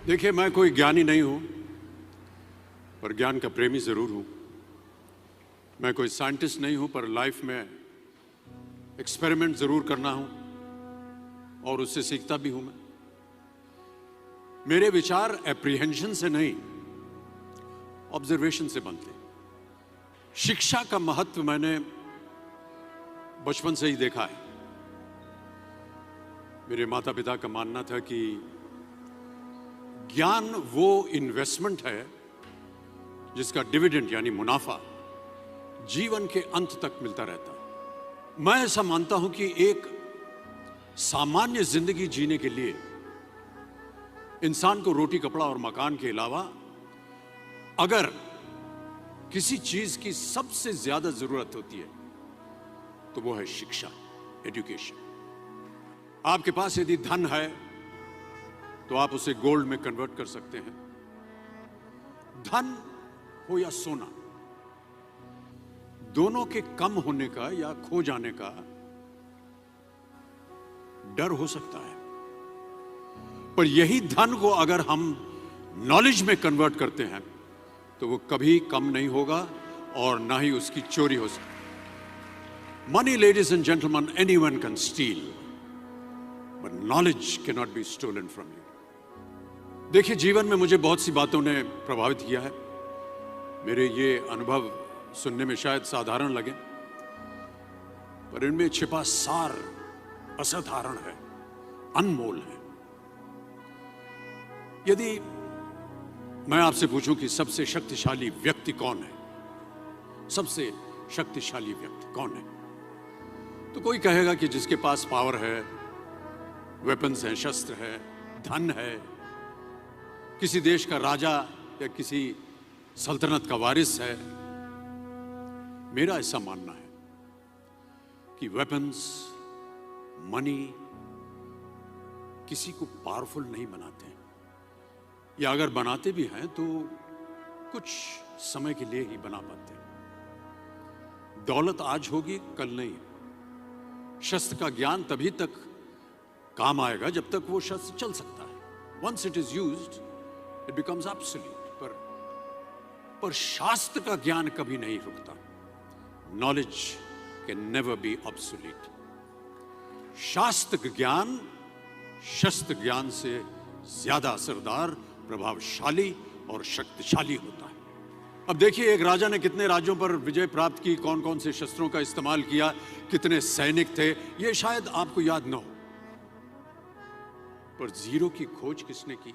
देखिए, मैं कोई ज्ञानी नहीं हूं, पर ज्ञान का प्रेमी जरूर हूं। मैं कोई साइंटिस्ट नहीं हूं, पर लाइफ में एक्सपेरिमेंट जरूर करना हूं और उससे सीखता भी हूं। मेरे विचार एप्रीहेंशन से नहीं, ऑब्जर्वेशन से बनते हैं। शिक्षा का महत्व मैंने बचपन से ही देखा है। मेरे माता पिता का मानना था कि ज्ञान वो इन्वेस्टमेंट है जिसका डिविडेंड यानी मुनाफा जीवन के अंत तक मिलता रहता है। मैं ऐसा मानता हूं कि एक सामान्य जिंदगी जीने के लिए इंसान को रोटी कपड़ा और मकान के अलावा अगर किसी चीज की सबसे ज्यादा जरूरत होती है तो वो है शिक्षा, एजुकेशन। आपके पास यदि धन है तो आप उसे गोल्ड में कन्वर्ट कर सकते हैं। धन हो या सोना, दोनों के कम होने का या खो जाने का डर हो सकता है, पर यही धन को अगर हम नॉलेज में कन्वर्ट करते हैं तो वो कभी कम नहीं होगा और ना ही उसकी चोरी हो सकती। Money, ladies and gentleman, anyone can steal, but knowledge can not be stolen from you. देखिए, जीवन में मुझे बहुत सी बातों ने प्रभावित किया है। मेरे ये अनुभव सुनने में शायद साधारण लगे, पर इनमें छिपा सार असाधारण है, अनमोल है। यदि मैं आपसे पूछूं कि सबसे शक्तिशाली व्यक्ति कौन है, सबसे शक्तिशाली व्यक्ति कौन है, तो कोई कहेगा कि जिसके पास पावर है, वेपन्स हैं, शस्त्र है, धन है, किसी देश का राजा या किसी सल्तनत का वारिस है। मेरा ऐसा मानना है कि वेपन्स, मनी किसी को पावरफुल नहीं बनाते, या अगर बनाते भी हैं तो कुछ समय के लिए ही बना पाते हैं। दौलत आज होगी, कल नहीं। शस्त्र का ज्ञान तभी तक काम आएगा जब तक वो शस्त्र चल सकता है। Once it is used it becomes absolute. पर शास्त्र का ज्ञान कभी नहीं रुकता। Knowledge can never be obsolete. शास्त्र ज्ञान शस्त्र ज्ञान से ज्यादा असरदार, प्रभावशाली और शक्तिशाली होता है। अब देखिए, एक राजा ने कितने राज्यों पर विजय प्राप्त की, कौन कौन से शस्त्रों का इस्तेमाल किया, कितने सैनिक थे, ये शायद आपको याद न हो, पर जीरो की खोज किसने की,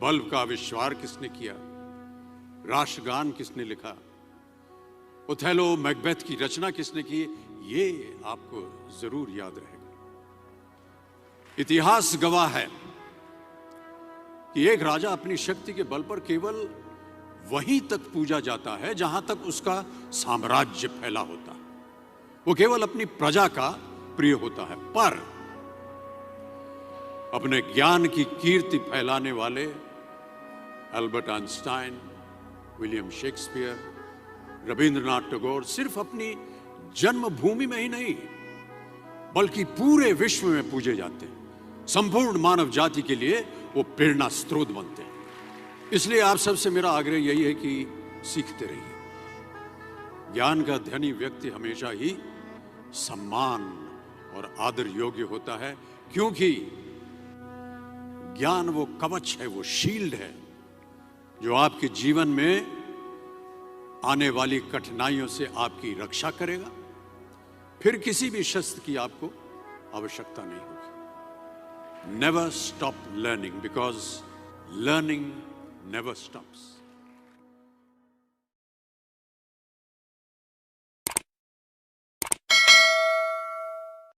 बल्ब का आविष्कार किसने किया, राष्ट्रगान किसने लिखा, ओथेलो, मैकबेथ की रचना किसने की, ये आपको जरूर याद रहेगा। इतिहास गवाह है कि एक राजा अपनी शक्ति के बल पर केवल वहीं तक पूजा जाता है जहां तक उसका साम्राज्य फैला होता है। वो केवल अपनी प्रजा का प्रिय होता है। पर अपने ज्ञान की कीर्ति फैलाने वाले Albert Einstein, William Shakespeare, Rabindranath Tagore सिर्फ अपनी जन्मभूमि में ही नहीं बल्कि पूरे विश्व में पूजे जाते हैं। संपूर्ण मानव जाति के लिए वो प्रेरणा स्रोत बनते हैं। इसलिए आप सबसे मेरा आग्रह यही है कि सीखते रहिए। ज्ञान का धनी व्यक्ति हमेशा ही सम्मान और आदर योग्य होता है, क्योंकि ज्ञान वो कवच है, वो शील्ड है जो आपके जीवन में आने वाली कठिनाइयों से आपकी रक्षा करेगा। फिर किसी भी शस्त्र की आपको आवश्यकता नहीं होगी। Never stop learning, because learning never stops.